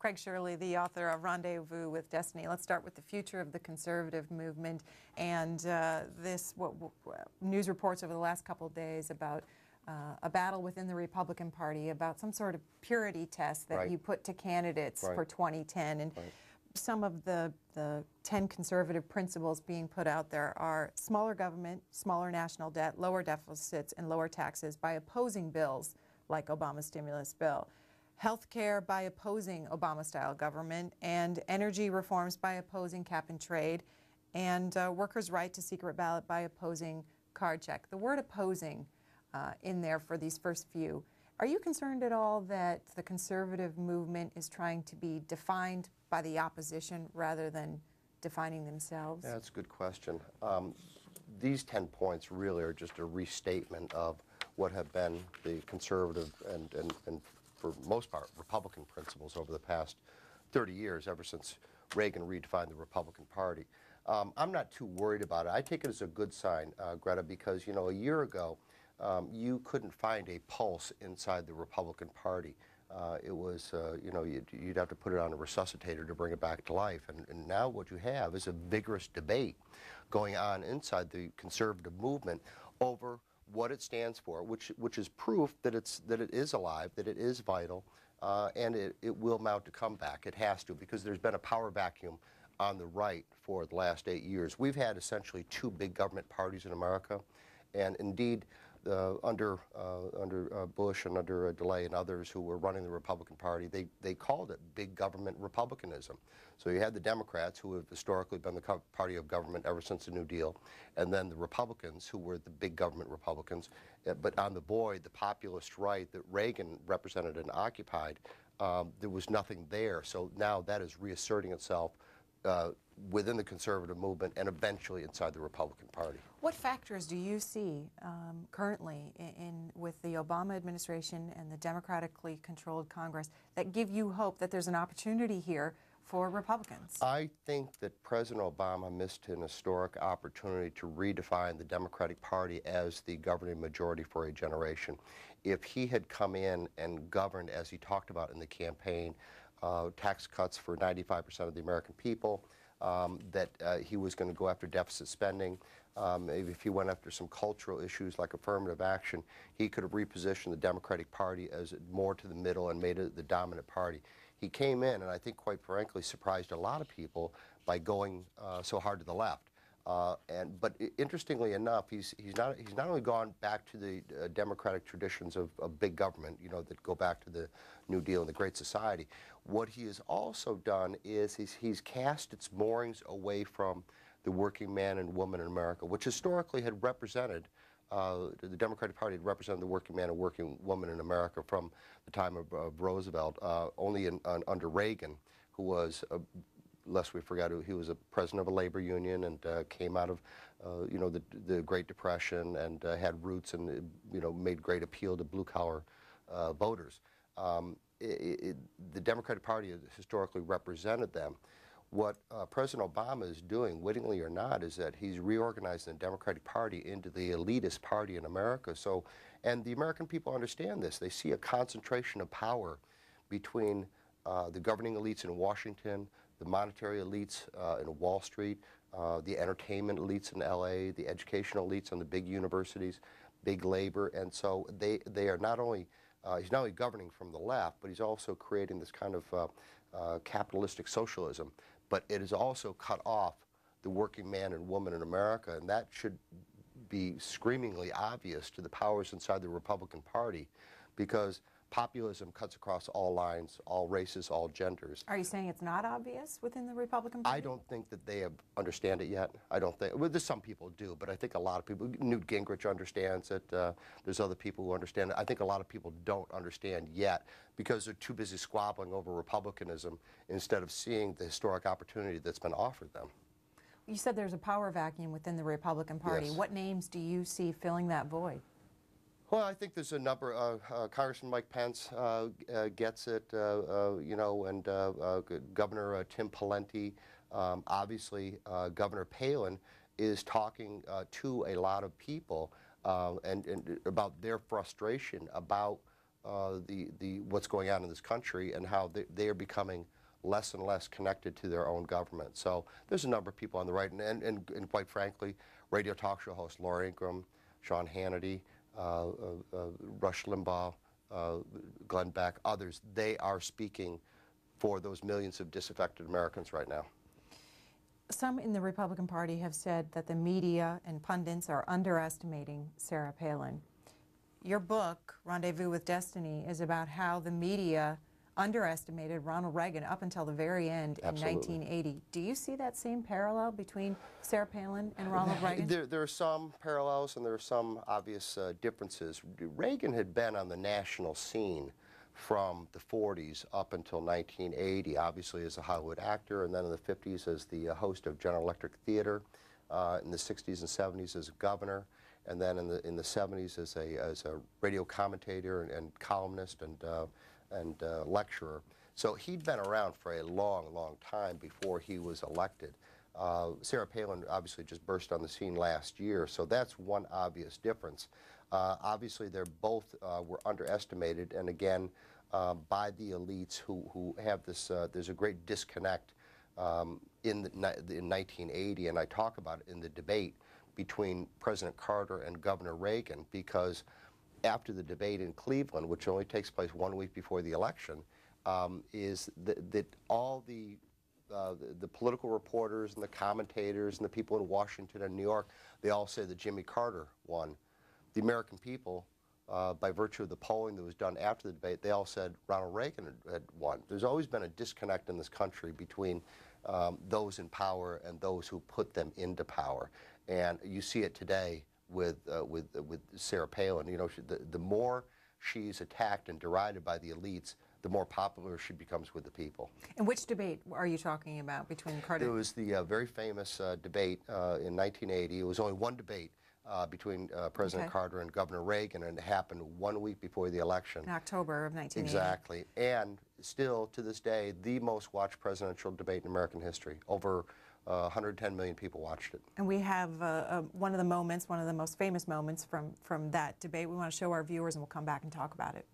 Craig Shirley, the author of Rendezvous with Destiny. Let's start with the future of the conservative movement and news reports over the last couple of days about a battle within the Republican Party, about some sort of purity test that you put to candidates for 2010. And some of the 10 conservative principles being put out there are smaller government, smaller national debt, lower deficits, and lower taxes by opposing bills like Obama's stimulus bill. Health care by opposing Obama-style government, and energy reforms by opposing cap and trade, and workers' right to secret ballot by opposing card check. The word opposing in there for these first few. Are you concerned at all that the conservative movement is trying to be defined by the opposition rather than defining themselves? Yeah, that's a good question. These 10 points really are just a restatement of what have been the conservative and for most part, Republican principles over the past 30 years, ever since Reagan redefined the Republican Party. I'm not too worried about it. I take it as a good sign, Greta, because, you know, a year ago, you couldn't find a pulse inside the Republican Party. It was, you know, you'd have to put it on a resuscitator to bring it back to life. And now what you have is a vigorous debate going on inside the conservative movement over what it stands for, which is proof that it is alive, that it is vital, and it will mount a comeback. It has to, because there's been a power vacuum on the right for the last 8 years. We've had essentially 2 big government parties in America, and indeed under Bush and under DeLay and others who were running the Republican Party, they called it big government republicanism. So you had the Democrats, who have historically been the party of government ever since the New Deal, and then the Republicans, who were the big government Republicans. But on the void, the populist right that Reagan represented and occupied, there was nothing there. So now that is reasserting itself within the conservative movement and eventually inside the Republican Party. What factors do you see currently with the Obama administration and the democratically controlled Congress that give you hope that there's an opportunity here for Republicans? I think that President Obama missed an historic opportunity to redefine the Democratic Party as the governing majority for a generation. If he had come in and governed as he talked about in the campaign, tax cuts for 95% of the American people, that he was going to go after deficit spending. Maybe if he went after some cultural issues like affirmative action, he could have repositioned the Democratic Party as more to the middle and made it the dominant party. He came in, and I think quite frankly surprised a lot of people by going so hard to the left. But interestingly enough, he's not only gone back to the democratic traditions of big government, you know, that go back to the New Deal and the Great Society. What he has also done is he's cast its moorings away from the working man and woman in America, which historically had represented, the Democratic Party had represented the working man and working woman in America from the time of Roosevelt, only under Reagan, who was lest we forget, he was a president of a labor union and came out of, you know, the Great Depression and had roots and, you know, made great appeal to blue-collar voters. The Democratic Party has historically represented them. What President Obama is doing, wittingly or not, is that he's reorganizing the Democratic Party into the elitist party in America. So, and the American people understand this. They see a concentration of power between the governing elites in Washington, the monetary elites in Wall Street, the entertainment elites in LA, the educational elites on the big universities, big labor, and so they are not only, he's not only governing from the left, but he's also creating this kind of capitalistic socialism, but it has also cut off the working man and woman in America, and that should be screamingly obvious to the powers inside the Republican Party, because populism cuts across all lines, all races, all genders. Are you saying it's not obvious within the Republican Party? I don't think that they understand it yet. I don't think, well, there's some people do, but I think a lot of people, Newt Gingrich understands it. There's other people who understand it. I think a lot of people don't understand yet because they're too busy squabbling over republicanism instead of seeing the historic opportunity that's been offered them. You said there's a power vacuum within the Republican Party. Yes. What names do you see filling that void? Well, I think there's a number. Congressman Mike Pence gets it, you know, and Governor Tim Pawlenty. Obviously, Governor Palin is talking to a lot of people and about their frustration about what's going on in this country and how they are becoming less and less connected to their own government. So there's a number of people on the right, and quite frankly, radio talk show hosts Laura Ingraham, Sean Hannity, Rush Limbaugh, Glenn Beck, others, they are speaking for those millions of disaffected Americans right now. Some in the Republican Party have said that the media and pundits are underestimating Sarah Palin. Your book, Rendezvous with Destiny, is about how the media underestimated Ronald Reagan up until the very end in 1980. Do you see that same parallel between Sarah Palin and Ronald Reagan? There are some parallels and there are some obvious differences. Reagan had been on the national scene from the 40s up until 1980, obviously as a Hollywood actor, and then in the 50s as the host of General Electric Theater, in the 60s and 70s as a governor, and then in the 70s as a radio commentator and columnist and lecturer. So he'd been around for a long, long time before he was elected. Sarah Palin obviously just burst on the scene last year, so that's one obvious difference. Obviously, they're both were underestimated, and again, by the elites who have this. There's a great disconnect in 1980, and I talk about it in the debate between President Carter and Governor Reagan, because after the debate in Cleveland, which only takes place 1 week before the election, is that all the political reporters and the commentators and the people in Washington and New York, they all say that Jimmy Carter won. The American people, by virtue of the polling that was done after the debate, they all said Ronald Reagan had won. There's always been a disconnect in this country between those in power and those who put them into power. And you see it today with Sarah Palin. You know, the more she's attacked and derided by the elites, the more popular she becomes with the people. And which debate are you talking about between Carter? It was the very famous debate in 1980. It was only one debate between President Carter and Governor Reagan, and it happened 1 week before the election. In October of 1980. Exactly. And still, to this day, the most watched presidential debate in American history. Over 110 million people watched it. And we have one of the moments, one of the most famous moments from that debate. We want to show our viewers, and we'll come back and talk about it.